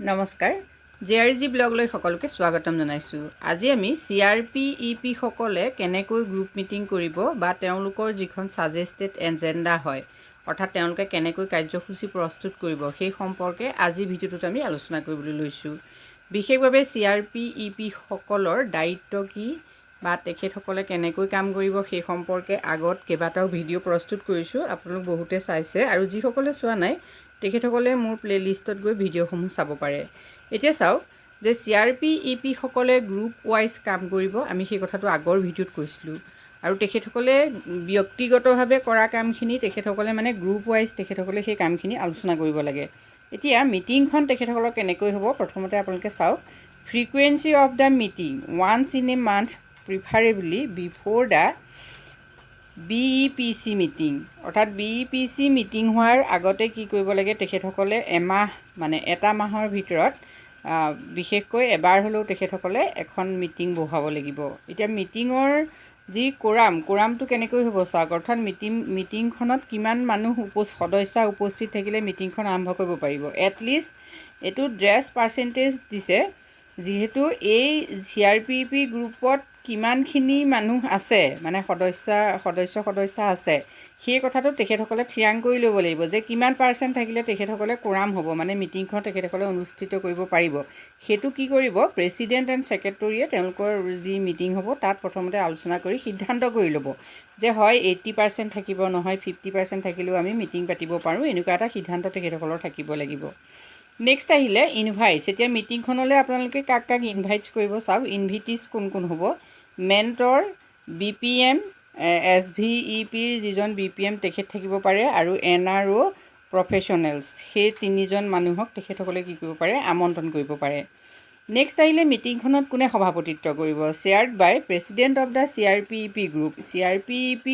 নমস্কাৰ জেআৰজি ব্লগলৈ সকলোকে স্বাগতম জনাইছোঁ। আজি আমি CRP-EP সকলে কেনেকৈ গ্ৰুপ মিটিং কৰিব বা তেওঁলোকৰ যিখন সাজেষ্টেড এজেণ্ডা হয় অৰ্থাৎ তেওঁলোকে কেনেকৈ কাৰ্যসূচী প্ৰস্তুত কৰিব সেই সম্পৰ্কে আজি ভিডিঅ'টোত আমি আলোচনা কৰিবলৈ লৈছোঁ। বিশেষভাৱে CRP-EP সকলৰ দায়িত্ব কি বা তেখেতসকলে কেনেকৈ কাম কৰিব সেই সম্পৰ্কে আগত কেইবাটাও ভিডিঅ' প্ৰস্তুত কৰিছোঁ। আপোনালোক বহুতে চাইছে আৰু যিসকলে চোৱা নাই তেখেতসকলে মোৰ প্লেলিষ্টত গৈ ভিডিঅ'সমূহ চাব পাৰে। এতিয়া চাওক যে CRP-EP সকলে গ্ৰুপ ৱাইজ কাম কৰিব, আমি সেই কথাটো আগৰ ভিডিঅ'ত কৈছিলোঁ আৰু তেখেতসকলে ব্যক্তিগতভাৱে কৰা কামখিনি তেখেতসকলে মানে গ্ৰুপ ৱাইজ তেখেতসকলে সেই কামখিনি আলোচনা কৰিব লাগে। এতিয়া মিটিংখন তেখেতসকলৰ কেনেকৈ হ'ব প্ৰথমতে আপোনালোকে চাওক। Frequency of the meeting once in a month preferably before the BEPC meeting অৰ্থাৎ BEPC মিটিং হোৱাৰ আগতে কি কৰিব লাগে তেখেতসকলে এমাহ মানে এটা মাহৰ ভিতৰত বিশেষকৈ এবাৰ হ'লেও তেখেতসকলে এখন মিটিং বহাব লাগিব। এতিয়া মিটিঙৰ যি কোৰামটো কেনেকৈ হ'ব চাওক, অৰ্থাৎ মিটিংখনত কিমান মানুহ সদস্য উপস্থিত থাকিলে মিটিংখন আৰম্ভ কৰিব পাৰিব। এটলিষ্ট এইটো ড্ৰেছ পাৰ্চেণ্টেজ দিছে, যিহেতু এই CRP-EP গ্ৰুপত কিমানখিনি মানুহ আছে মানে সদস্য আছে সেই কথাটো তেখেতসকলে থিৰাং কৰি ল'ব লাগিব যে কিমান পাৰ্চেণ্ট থাকিলে তেখেতসকলে কোৰাম হ'ব মানে মিটিংখন তেখেতসকলে অনুষ্ঠিত কৰিব পাৰিব। সেইটো কি কৰিব প্ৰেছিডেণ্ট এণ্ড ছেক্ৰেটৰীয়ে তেওঁলোকৰ যি মিটিং হ'ব তাত প্ৰথমতে আলোচনা কৰি সিদ্ধান্ত কৰি ল'ব যে হয় 80% থাকিব, নহয় 50% থাকিলেও আমি মিটিং পাতিব পাৰোঁ, এনেকুৱা এটা সিদ্ধান্ত তেখেতসকলৰ থাকিব লাগিব। নেক্সট আহিলে ইনভাইটছ। এতিয়া মিটিংখনলৈ আপোনালোকে কাক ইনভাইটছ কৰিব চাওক। ইনভিটিছ কোন হ'ব, মেণ্টৰ, BPM, SVEPৰ যিজন BPM তেখেত থাকিব পাৰে আৰু NRO প্ৰফেশ্যনেলছ সেই তিনিজন মানুহক তেখেতসকলে কি কৰিব পাৰে আমন্ত্ৰণ কৰিব পাৰে। নেক্সট আহিলে মিটিংখনত কোনে সভাপতিত্ব কৰিব, chaired by president of the CRP-EP group. CRP-EP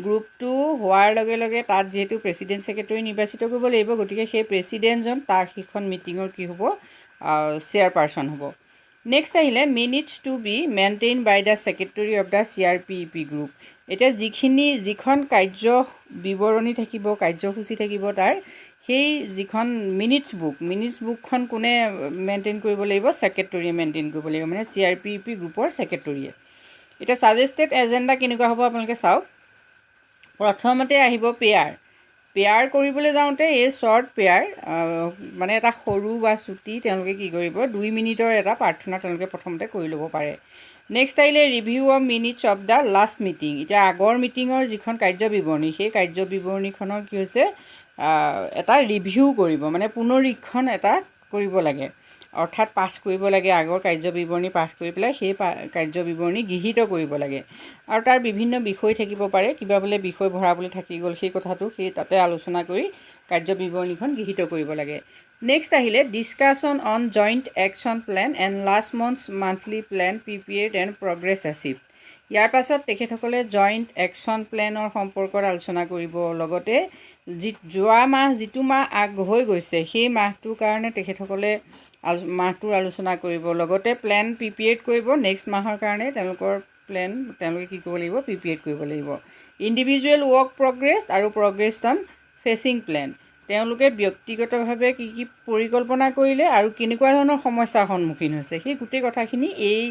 গ্ৰুপটো হোৱাৰ লগে লগে তাত যিহেতু প্ৰেছিডেণ্ট ছেক্ৰেটৰী নিৰ্বাচিত কৰিব লাগিব, গতিকে সেই প্ৰেছিডেণ্টজন তাৰ সেইখন মিটিঙৰ কি হ'ব চেয়াৰপাৰ্চন হ'ব। নেক্সট আহিলে minutes to be maintain by the secretary of the CRP-EP group. এতিয়া যিখন কাৰ্য বিৱৰণী থাকিব, কাৰ্যসূচী থাকিব তাৰ সেই যিখন মিনিটছ বুকখন কোনে মেইনটেইন কৰিব লাগিব, ছেক্ৰেটৰীয়ে মেইনটেইন কৰিব লাগিব, মানে CRP-EP গ্ৰুপৰ ছেক্ৰেটৰীয়ে। এতিয়া ছাজেষ্টেড এজেণ্ডা কেনেকুৱা হ'ব আপোনালোকে চাওক। প্ৰথমতে আহিব পেয়াৰ কৰিবলৈ যাওঁতে এই শ্বৰ্ট পেয়াৰ মানে এটা সৰু বা চুটি তেওঁলোকে কি কৰিব 2 মিনিটৰ এটা প্ৰাৰ্থনা তেওঁলোকে প্ৰথমতে কৰি ল'ব পাৰে। নেক্সট আহিলে review of minutes of the last meeting. এতিয়া আগৰ মিটিঙৰ যিখন কাৰ্যবিৱৰণী সেই কাৰ্যবিৱৰণীখনৰ কি হৈছে এটা ৰিভিউ কৰিব, মানে পুনৰীক্ষণ এটা কৰিব লাগে, অৰ্থাৎ পাঠ কৰিব লাগে, আগৰ কাৰ্যবিৱৰণী পাঠ কৰি পেলাই সেই কাৰ্যবিৱৰণী গৃহীত কৰিব লাগে আৰু তাৰ বিভিন্ন বিষয় থাকিব পাৰে, কিবা বোলে বিষয় ভৰাবলৈ থাকি গ'ল সেই কথাটো সেই তাতে আলোচনা কৰি কাৰ্যবিৱৰণীখন গৃহীত কৰিব লাগে। নেক্সট আহিলে discussion on joint action plan and last monthly plan prepared and progress achieved. ইয়াৰ পাছত তেখেতসকলে জইণ্ট একশ্যন প্লেনৰ সম্পৰ্কত আলোচনা কৰিব, লগতে যিটো মাহ হৈ গৈছে সেই মাহটোৰ কাৰণে তেখেতসকলে মাহটোৰ আলোচনা কৰিব, লগতে প্লেন প্ৰিপেয়াৰ্ড কৰিব নেক্সট মাহৰ কাৰণে তেওঁলোকৰ প্লেন তেওঁলোকে কি কৰিব লাগিব প্ৰিপেয়াৰ্ড কৰিব লাগিব। ইণ্ডিভিজুৱেল ৱৰ্ক প্ৰগ্ৰেছ আৰু প্ৰগ্ৰেছ অন ফেচিং প্লেন, তেওঁলোকে ব্যক্তিগতভাৱে কি পৰিকল্পনা কৰিলে আৰু কেনেকুৱা ধৰণৰ সমস্যাৰ সন্মুখীন হৈছে সেই গোটেই কথাখিনি এই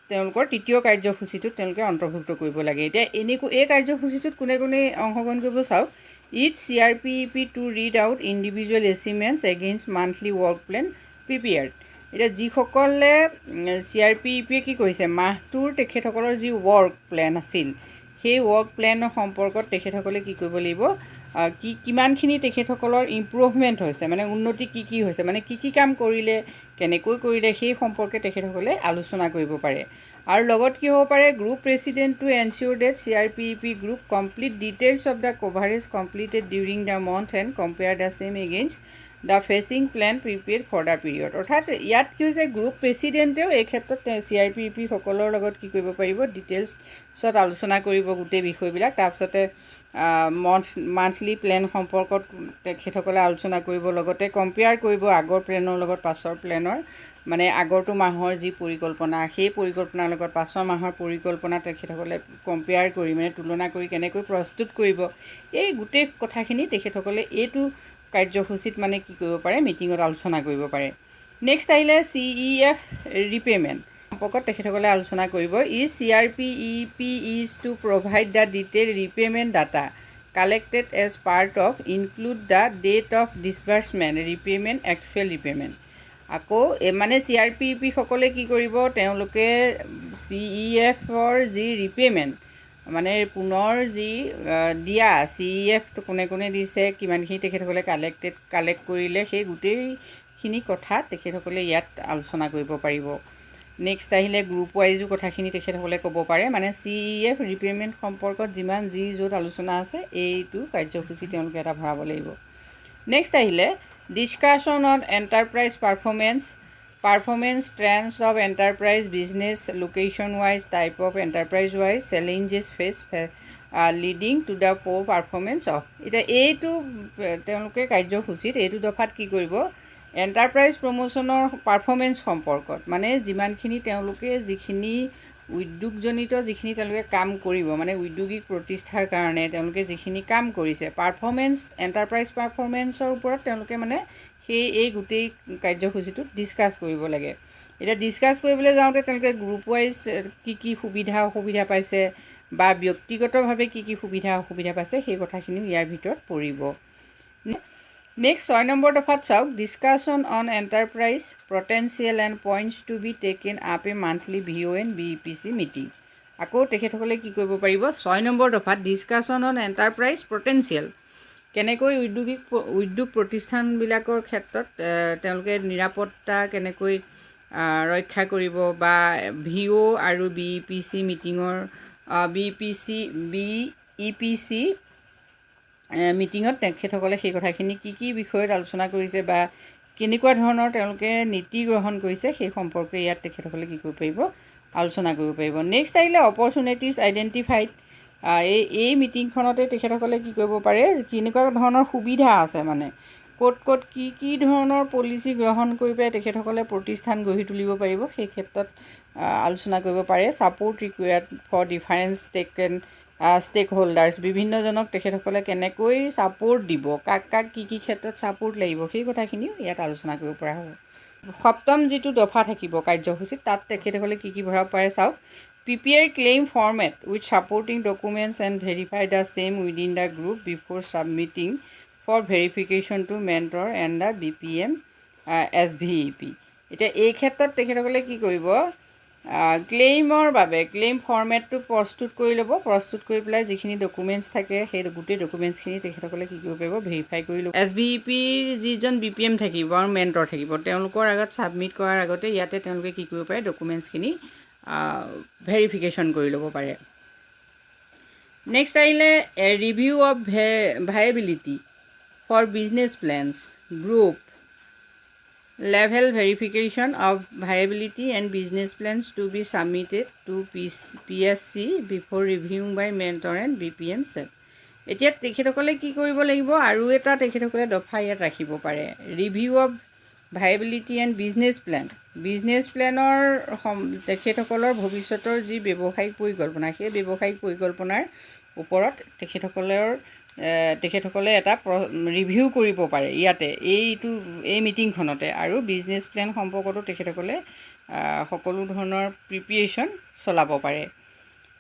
তেওঁলোকৰ তৃতীয় কাৰ্যসূচীটোত তেওঁলোকে অন্তৰ্ভুক্ত কৰিব লাগে। এতিয়া এই কাৰ্যসূচীটোত কোনে অংশগ্ৰহণ কৰিব চাওক। It's CRP-EP to read out individual achievements against monthly work plan prepared. এতিয়া যিসকলে CRP-EPয়ে কি কৰিছে মাহটোৰ তেখেতসকলৰ যি ৱৰ্ক প্লেন আছিল সেই ৱৰ্ক প্লেনৰ সম্পৰ্কত তেখেতসকলে কি কৰিব লাগিব, কিমানখিনি তেখেতসকলৰ ইম্প্ৰুভমেণ্ট হৈছে, মানে উন্নতি কি হৈছে, মানে কি কাম কৰিলে, কেনেকৈ কৰিলে সেই সম্পৰ্কে তেখেতসকলে আলোচনা কৰিব পাৰে। আৰু লগত কি হ'ব পাৰে group president to ensure that CRP-EP group complete details of the coverage completed during the month and compare the same against the phasing plan prepared for the period. অৰ্থাৎ ইয়াত কি হৈছে গ্ৰুপ প্ৰেছিডেণ্টেও এই ক্ষেত্ৰত CRP-EP সকলৰ লগত কি কৰিব পাৰিব ডিটেইলছত আলোচনা কৰিব গোটেই বিষয়বিলাক, তাৰপিছতে মান্থলি প্লেন সম্পৰ্কত তেখেতসকলে আলোচনা কৰিব, লগতে কম্পেয়াৰ কৰিব আগৰ প্লেনৰ লগত পাছৰ প্লেনৰ, মানে আগৰটো মাহৰ যি পৰিকল্পনা সেই পৰিকল্পনাৰ লগত পাছৰ মাহৰ পৰিকল্পনা তেখেতসকলে কম্পেয়াৰ কৰি মানে তুলনা কৰি কেনেকৈ প্ৰস্তুত কৰিব, এই গোটেই কথাখিনি তেখেতসকলে এইটো কাৰ্যসূচীত মানে কি কৰিব পাৰে মিটিঙত আলোচনা কৰিব পাৰে। নেক্সট আহিলে CEF ৰিপে'মেণ্ট সম্পৰ্কত তেখেতসকলে আলোচনা কৰিব। CRP-EP is to provide the detail repayment data collected as part of include the date of disbursement repayment actual repayment. আকৌ মানে CRP-EP সকলে কি কৰিব, তেওঁলোকে CEFৰ যি ৰিপে'মেণ্ট মানে পুনৰ যি দিয়া CEF কোনে কোনে দিছে, কিমানখিনি তেখেতসকলে কালেক্ট কৰিলে, সেই গোটেইখিনি কথা তেখেতসকলে ইয়াত আলোচনা কৰিব পাৰিব। নেক্সট আহিলে গ্ৰুপ ৱাইজো কথাখিনি তেখেতসকলে ক'ব পাৰে। মানে CEF ৰিপে'মেণ্ট সম্পৰ্কত যিমান যি য'ত আলোচনা আছে এইটো কাৰ্যসূচী তেওঁলোকে এটা ভৰাব লাগিব। নেক্সট আহিলে discussion on enterprise performance trends of enterprise business location wise type of enterprise wise challenges face leading to the poor performance of. এতিয়া এইটো তেওঁলোকে কাৰ্যসূচীত এইটো দফাত কি কৰিব, এণ্টাৰপ্ৰাইজ প্ৰমোশ্যনৰ পাৰফৰ্মেঞ্চ সম্পৰ্কত মানে যিমানখিনি তেওঁলোকে যিখিনি উদ্যোগজনিত যিখিনি তেওঁলোকে কাম কৰিব, মানে উদ্যোগিক প্ৰতিষ্ঠাৰ কাৰণে তেওঁলোকে যিখিনি কাম কৰিছে, এণ্টাৰপ্ৰাইজ পাৰফৰ্মেঞ্চৰ ওপৰত তেওঁলোকে মানে এই গোটেই কাৰ্যসূচীটোত ডিছকাছ কৰিব লাগে। এতিয়া ডিছকাছ কৰিবলৈ যাওঁতে তেওঁলোকে গ্ৰুপ ৱাইজ কি সুবিধা অসুবিধা পাইছে বা ব্যক্তিগতভাৱে কি সুবিধা অসুবিধা পাইছে সেই কথাখিনিও ইয়াৰ ভিতৰত পৰিব। নেক্সট 6 নম্বৰ দফাত চাওক, discussion on enterprise potential and points to be taken up a monthly VON BEPC meeting. আকৌ তেখেতসকলে কি কৰিব পাৰিব, 6 নম্বৰ দফাত ডিছকাশ্যন অন এণ্টাৰপ্ৰাইজ পটেঞ্চিয়েল, কেনেকৈ উদ্যোগ প্ৰতিষ্ঠানবিলাকৰ ক্ষেত্ৰত তেওঁলোকে নিৰাপত্তা কেনেকৈ ৰক্ষা কৰিব বা VO আৰু BEPC মিটিঙৰ BEPC মিটিঙত তেখেতসকলে সেই কথাখিনি কি বিষয়ত আলোচনা কৰিছে বা কেনেকুৱা ধৰণৰ তেওঁলোকে নীতি গ্ৰহণ কৰিছে সেই সম্পৰ্কে ইয়াত তেখেতসকলে কি কৰিব পাৰিব, আলোচনা কৰিব পাৰিব। নেক্সট আহিলে অপৰচুনিটিজ আইডেণ্টিফাইড। এই মিটিংখনতে তেখেতসকলে কি কৰিব পাৰে, কেনেকুৱা ধৰণৰ সুবিধা আছে, মানে ক'ত কি ধৰণৰ পলিচি গ্ৰহণ কৰি পেলাই তেখেতসকলে প্ৰতিষ্ঠান গঢ়ি তুলিব পাৰিব সেই ক্ষেত্ৰত আলোচনা কৰিব পাৰে। Support required for different stake holders, বিভিন্নজনক তেখেতসকলে কেনেকৈ ছাপোৰ্ট দিব, কাক কি ক্ষেত্ৰত ছাপোৰ্ট লাগিব সেই কথাখিনিও ইয়াত আলোচনা কৰিব পৰা হ'ব। 7ম যিটো দফা থাকিব কাৰ্যসূচীত তাত তেখেতসকলে কি ভৰাব পাৰে চাওক, prepare claim format with supporting documents and verify the same within the group before submitting for verification to mentor and the BPM SVEP। এতিয়া এই ক্ষেত্ৰত তেখেতসকলে কি কৰিব, ক্লেইমৰ বাবে ক্লেইম ফৰ্মেটটো প্ৰস্তুত কৰি ল'ব, প্ৰস্তুত কৰি পেলাই যিখিনি ডকুমেণ্টছ থাকে সেই গোটেই ডকুমেণ্টছখিনি তেখেতসকলে কি কৰিব পাৰিব, ভেৰিফাই কৰি ল'ব। SVEPৰ যিজন BPM থাকিব আৰু মেণ্টৰ থাকিব তেওঁলোকৰ আগত ছাবমিট কৰাৰ আগতে ইয়াতে তেওঁলোকে কি কৰিব পাৰে, ডকুমেণ্টছখিনি ভেৰিফিকেশ্যন কৰি ল'ব পাৰে। নেক্সট আহিলে review of viability for business plans group level verification of viability and business plans to be submitted to PSC before reviewing by mentor and BPM SEP। এতিয়া তেখেতসকলে কি কৰিব লাগিব, আৰু এটা তেখেতসকলে দফা ইয়াত ৰাখিব পাৰে, review of viability and business প্লেনৰ তেখেতসকলৰ ভৱিষ্যতৰ যি ব্যৱসায়িক পৰিকল্পনা সেই ব্যৱসায়িক পৰিকল্পনাৰ ওপৰত তেখেতসকলে এটা ৰিভিউ কৰিব পাৰে ইয়াতে এই মিটিংখনতে, আৰু বিজনেছ প্লেন সম্পৰ্কতো তেখেতসকলে সকলো ধৰণৰ প্ৰিপিয়েশ্যন চলাব পাৰে।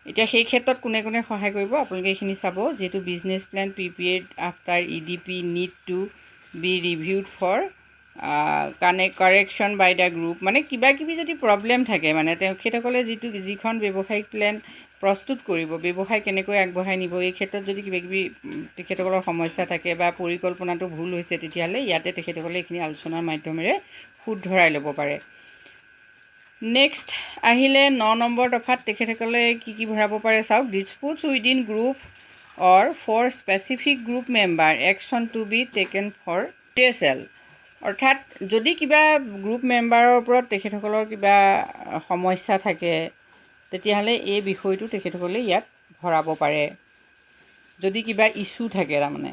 এতিয়া সেই ক্ষেত্ৰত কোনে সহায় কৰিব আপোনালোকে এইখিনি চাব, যিহেতু business plan prepared after EDP need to be reviewed for correction by the group, মানে কিবাকিবি যদি প্ৰব্লেম থাকে, মানে তেখেতসকলে যিখন ব্যৱসায়িক প্লেন প্ৰস্তুত কৰিব, ব্যৱসায় কেনেকৈ আগবঢ়াই নিব, এই ক্ষেত্ৰত যদি কিবাকিবি তেখেতসকলৰ সমস্যা থাকে বা পৰিকল্পনাটো ভুল হৈছে তেতিয়াহ'লে ইয়াতে তেখেতসকলে এইখিনি আলোচনাৰ মাধ্যমেৰে শুধৰাই ল'ব পাৰে। নেক্সট আহিলে 9 নম্বৰ দফাত তেখেতসকলে কি ভৰাব পাৰে চাওক, disputes within group or for specific group member action to be taken for TSL। অৰ্থাৎ যদি কিবা গ্ৰুপ মেম্বাৰৰ ওপৰত তেখেতসকলৰ কিবা সমস্যা থাকে তেতিয়াহ'লে এই বিষয়টো তেখেতসকলে ইয়াত ভৰাব পাৰে, যদি কিবা ইছ্যু থাকে তাৰমানে।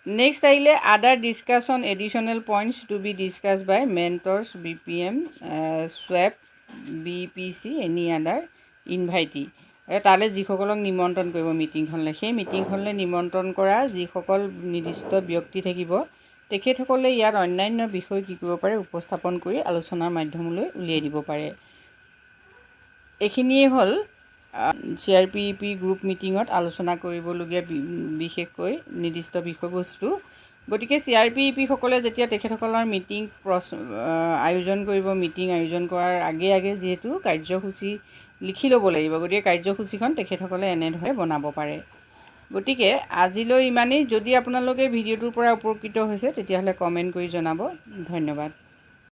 নেক্সট আহিলে other discussion additional points to be discuss by mentors BPM SWEP BPC any other invitee. তালৈ যিসকলক নিমন্ত্ৰণ কৰিব মিটিংখনলৈ, সেই মিটিংখনলৈ নিমন্ত্ৰণ কৰা যিসকল নিৰ্দিষ্ট ব্যক্তি থাকিব তেখেতসকলে ইয়াত অন্যান্য বিষয় কি কৰিব পাৰে উপস্থাপন কৰি আলোচনাৰ মাধ্যমলৈ উলিয়াই দিব পাৰে। এইখিনিয়ে হ'ল CRP-EP গ্ৰুপ মিটিঙত আলোচনা কৰিবলগীয়া বিশেষকৈ নিৰ্দিষ্ট বিষয়বস্তু। গতিকে CRP-EP সকলে যেতিয়া তেখেতসকলৰ মিটিং আয়োজন কৰিব, মিটিং আয়োজন কৰাৰ আগে আগে যিহেতু কাৰ্যসূচী লিখি ল'ব লাগিব, গতিকে কাৰ্যসূচীখন তেখেতসকলে এনেদৰে বনাব পাৰে। গতিকে আজিলৈ ইমানেই। যদি আপোনালোকে ভিডিঅ'টোৰ পৰা উপকৃত হৈছে তেতিয়াহ'লে কমেণ্ট কৰি জনাব। ধন্যবাদ।